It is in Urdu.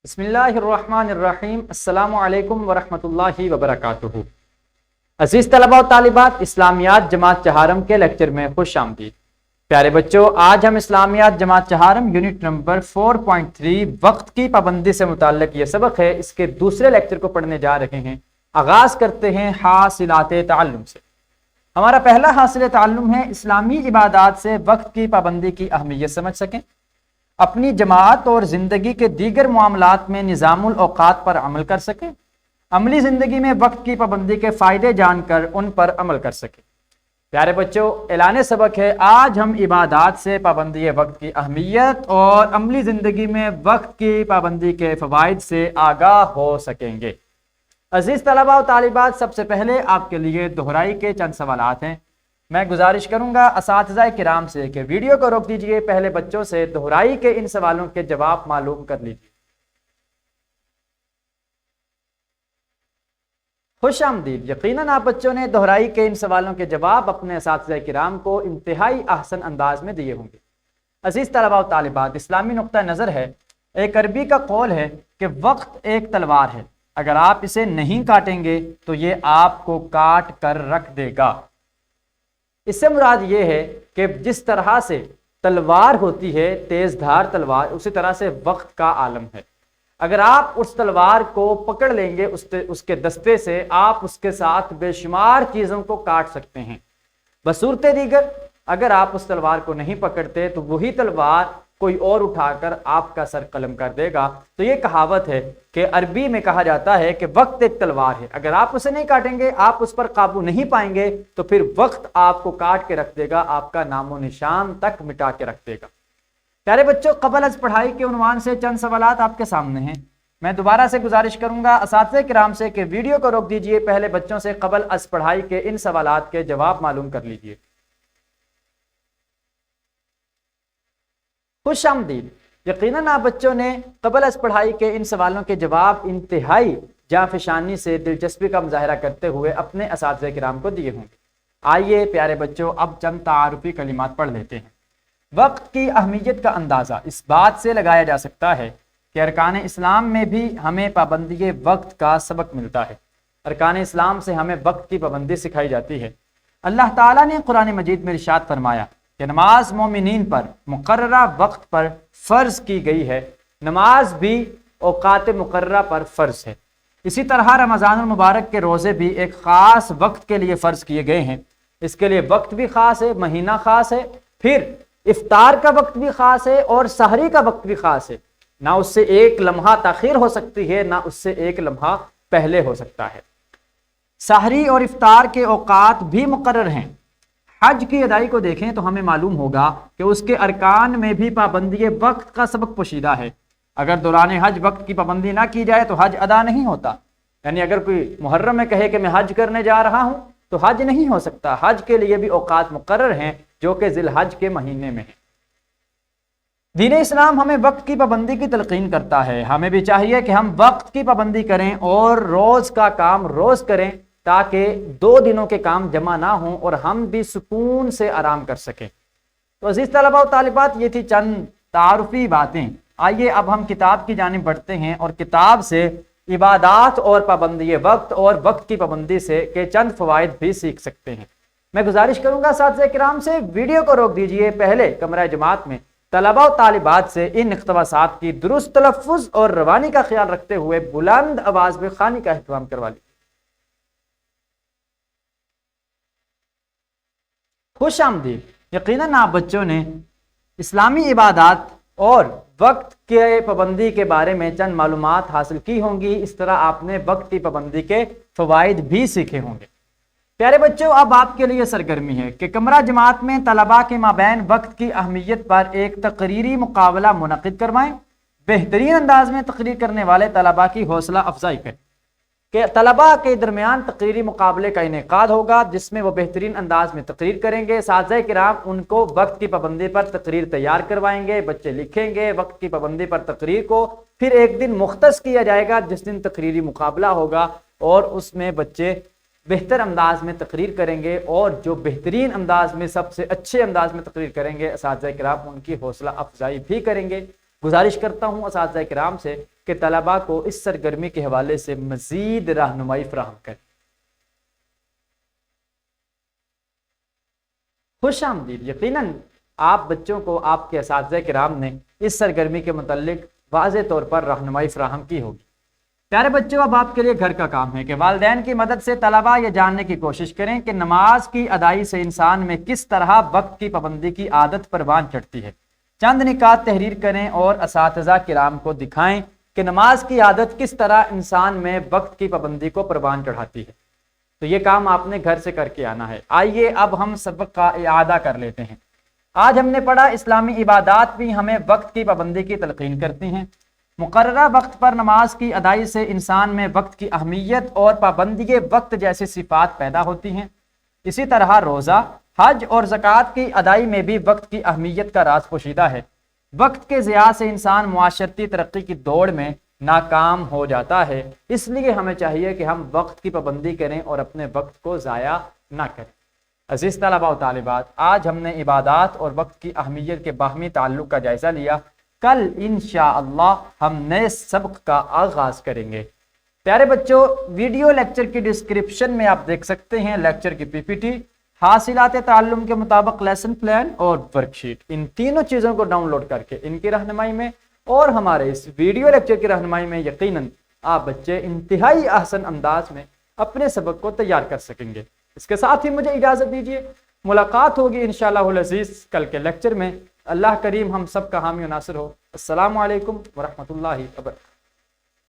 بسم اللہ الرحمن الرحیم۔ السلام علیکم ورحمۃ اللہ وبرکاتہ۔ عزیز طلباء و طالبات، اسلامیات جماعت چہارم کے لیکچر میں خوش آمدید۔ پیارے بچوں، آج ہم اسلامیات جماعت چہارم یونٹ نمبر 4.3 وقت کی پابندی سے متعلق یہ سبق ہے، اس کے دوسرے لیکچر کو پڑھنے جا رہے ہیں۔ آغاز کرتے ہیں حاصلات تعلم سے۔ ہمارا پہلا حاصل تعلم ہے اسلامی عبادات سے وقت کی پابندی کی اہمیت سمجھ سکیں، اپنی جماعت اور زندگی کے دیگر معاملات میں نظام الاوقات پر عمل کر سکیں، عملی زندگی میں وقت کی پابندی کے فائدے جان کر ان پر عمل کر سکیں۔ پیارے بچوں، اعلان سبق ہے، آج ہم عبادات سے پابندی وقت کی اہمیت اور عملی زندگی میں وقت کی پابندی کے فوائد سے آگاہ ہو سکیں گے۔ عزیز طلباء و طالبات، سب سے پہلے آپ کے لیے دہرائی کے چند سوالات ہیں۔ میں گزارش کروں گا اساتذہ کرام سے کہ ویڈیو کو روک دیجئے، پہلے بچوں سے دہرائی کے ان سوالوں کے جواب معلوم کر لیجئے۔ خوش آمدید۔ یقیناً آپ بچوں نے دہرائی کے ان سوالوں کے جواب اپنے اساتذہ کرام کو انتہائی احسن انداز میں دیے ہوں گے۔ عزیز طلباء و طالبات، اسلامی نقطہ نظر ہے، ایک عربی کا قول ہے کہ وقت ایک تلوار ہے، اگر آپ اسے نہیں کاٹیں گے تو یہ آپ کو کاٹ کر رکھ دے گا۔ اس سے مراد یہ ہے کہ جس طرح سے تلوار ہوتی ہے، تیز دھار تلوار، اسی طرح سے وقت کا عالم ہے۔ اگر آپ اس تلوار کو پکڑ لیں گے، اس کے دستے سے آپ اس کے ساتھ بے شمار چیزوں کو کاٹ سکتے ہیں۔ بصورت دیگر اگر آپ اس تلوار کو نہیں پکڑتے تو وہی تلوار کوئی اور اٹھا کر آپ کا سر قلم کر دے گا۔ تو یہ کہاوت ہے کہ عربی میں کہا جاتا ہے کہ وقت ایک تلوار ہے، اگر آپ اسے نہیں کاٹیں گے، آپ اس پر قابو نہیں پائیں گے تو پھر وقت آپ کو کاٹ کے رکھ دے گا، آپ کا نام و نشان تک مٹا کے رکھ دے گا۔ پیارے بچوں، قبل از پڑھائی کے عنوان سے چند سوالات آپ کے سامنے ہیں۔ میں دوبارہ سے گزارش کروں گا اساتذہ کرام سے کہ ویڈیو کو روک دیجئے، پہلے بچوں سے قبل از پڑھائی کے ان سوالات کے جواب معلوم کر لیجئے۔ خوش آمدید۔ یقیناً آپ بچوں نے قبل از پڑھائی کے ان سوالوں کے جواب انتہائی جانفشانی سے دلچسپی کا مظاہرہ کرتے ہوئے اپنے اساتذہ کرام کو دیے ہوں گے۔ آئیے پیارے بچوں، اب چند تعارفی کلمات پڑھ لیتے ہیں۔ وقت کی اہمیت کا اندازہ اس بات سے لگایا جا سکتا ہے کہ ارکان اسلام میں بھی ہمیں پابندی وقت کا سبق ملتا ہے۔ ارکان اسلام سے ہمیں وقت کی پابندی سکھائی جاتی ہے۔ اللہ تعالیٰ نے قرآن مجید میں ارشاد فرمایا کہ نماز مومنین پر مقررہ وقت پر فرض کی گئی ہے، نماز بھی اوقات مقررہ پر فرض ہے۔ اسی طرح رمضان المبارک کے روزے بھی ایک خاص وقت کے لیے فرض کیے گئے ہیں، اس کے لیے وقت بھی خاص ہے، مہینہ خاص ہے، پھر افطار کا وقت بھی خاص ہے اور سحری کا وقت بھی خاص ہے۔ نہ اس سے ایک لمحہ تاخیر ہو سکتی ہے، نہ اس سے ایک لمحہ پہلے ہو سکتا ہے۔ سحری اور افطار کے اوقات بھی مقرر ہیں۔ حج کی ادائی کو دیکھیں تو ہمیں معلوم ہوگا کہ اس کے ارکان میں بھی پابندی وقت کا سبق پوشیدہ ہے۔ اگر دوران حج وقت کی پابندی نہ کی جائے تو حج ادا نہیں ہوتا۔ یعنی اگر کوئی محرم میں کہے کہ میں حج کرنے جا رہا ہوں تو حج نہیں ہو سکتا۔ حج کے لیے بھی اوقات مقرر ہیں جو کہ ذی الحج کے مہینے میں ہیں۔ دین اسلام ہمیں وقت کی پابندی کی تلقین کرتا ہے۔ ہمیں بھی چاہیے کہ ہم وقت کی پابندی کریں اور روز کا کام روز کریں تاکہ 2 دنوں کے کام جمع نہ ہوں اور ہم بھی سکون سے آرام کر سکیں۔ تو عزیز طلباء و طالبات، یہ تھی چند تعارفی باتیں۔ آئیے اب ہم کتاب کی جانب بڑھتے ہیں اور کتاب سے عبادات اور پابندی وقت اور وقت کی پابندی سے کے چند فوائد بھی سیکھ سکتے ہیں۔ میں گزارش کروں گا اساتذہ کرام سے ویڈیو کو روک دیجئے، پہلے کمرہ جماعت میں طلباء و طالبات سے ان اقتباسات کی درست تلفظ اور روانی کا خیال رکھتے ہوئے بلند آواز میں خوانی کا اہتمام کروا لیجیے۔ خوش آمدید۔ یقیناً آپ بچوں نے اسلامی عبادات اور وقت کے پابندی کے بارے میں چند معلومات حاصل کی ہوں گی، اس طرح آپ نے وقت کی پابندی کے فوائد بھی سیکھے ہوں گے۔ پیارے بچوں، اب آپ کے لیے سرگرمی ہے کہ کمرہ جماعت میں طلباء کے مابین وقت کی اہمیت پر ایک تقریری مقابلہ منعقد کروائیں۔ بہترین انداز میں تقریر کرنے والے طلباء کی حوصلہ افزائی کریں کہ طلباء کے درمیان تقریری مقابلے کا انعقاد ہوگا جس میں وہ بہترین انداز میں تقریر کریں گے۔ اساتذہ کرام ان کو وقت کی پابندی پر تقریر تیار کروائیں گے، بچے لکھیں گے وقت کی پابندی پر تقریر کو، پھر ایک دن مختص کیا جائے گا جس دن تقریری مقابلہ ہوگا اور اس میں بچے بہتر انداز میں تقریر کریں گے، اور جو بہترین انداز میں سب سے اچھے انداز میں تقریر کریں گے اساتذہ کرام ان کی حوصلہ افزائی بھی کریں گے۔ گزارش کرتا ہوں اساتذہ کرام سے کہ طلباء کو اس سرگرمی کے حوالے سے مزید رہنمائی فراہم کریں۔ خوش آمدید۔ یقیناً آپ بچوں کو آپ کے اساتذہ کرام نے اس سرگرمی کے متعلق واضح طور پر رہنمائی فراہم کی ہوگی۔ پیارے بچوں، اب آپ کے لیے گھر کا کام ہے کہ والدین کی مدد سے طلباء یہ جاننے کی کوشش کریں کہ نماز کی ادائیگی سے انسان میں کس طرح وقت کی پابندی کی عادت پروان چڑھتی ہے۔ چند نکات تحریر کریں اور اساتذہ کرام کو دکھائیں کہ نماز کی عادت کس طرح انسان میں وقت کی پابندی کو پروان چڑھاتی ہے۔ تو یہ کام آپ نے گھر سے کر کے آنا ہے۔ آئیے اب ہم سبق کا اعادہ کر لیتے ہیں۔ آج ہم نے پڑھا اسلامی عبادات بھی ہمیں وقت کی پابندی کی تلقین کرتی ہیں۔ مقررہ وقت پر نماز کی ادائیگی سے انسان میں وقت کی اہمیت اور پابندی وقت جیسی صفات پیدا ہوتی ہیں۔ اسی طرح روزہ، حج اور زکوٰۃ کی ادائیگی میں بھی وقت کی اہمیت کا راز پوشیدہ ہے۔ وقت کے ضیاع سے انسان معاشرتی ترقی کی دوڑ میں ناکام ہو جاتا ہے، اس لیے ہمیں چاہیے کہ ہم وقت کی پابندی کریں اور اپنے وقت کو ضائع نہ کریں۔ عزیز طلباء و طالبات، آج ہم نے عبادات اور وقت کی اہمیت کے باہمی تعلق کا جائزہ لیا۔ کل انشاءاللہ ہم نئے سبق کا آغاز کریں گے۔ پیارے بچوں، ویڈیو لیکچر کی ڈسکرپشن میں آپ دیکھ سکتے ہیں لیکچر کی پی پی ٹی، حاصلات تعلم کے مطابق لیسن پلان اور ورک شیٹ۔ ان تینوں چیزوں کو ڈاؤن لوڈ کر کے ان کی رہنمائی میں اور ہمارے اس ویڈیو لیکچر کی رہنمائی میں یقیناً آپ بچے انتہائی احسن انداز میں اپنے سبق کو تیار کر سکیں گے۔ اس کے ساتھ ہی مجھے اجازت دیجیے، ملاقات ہوگی انشاءاللہ العزیز کل کے لیکچر میں۔ اللہ کریم ہم سب کا حامی و ناصر ہو۔ السلام علیکم ورحمۃ اللہ وبرکاتہ۔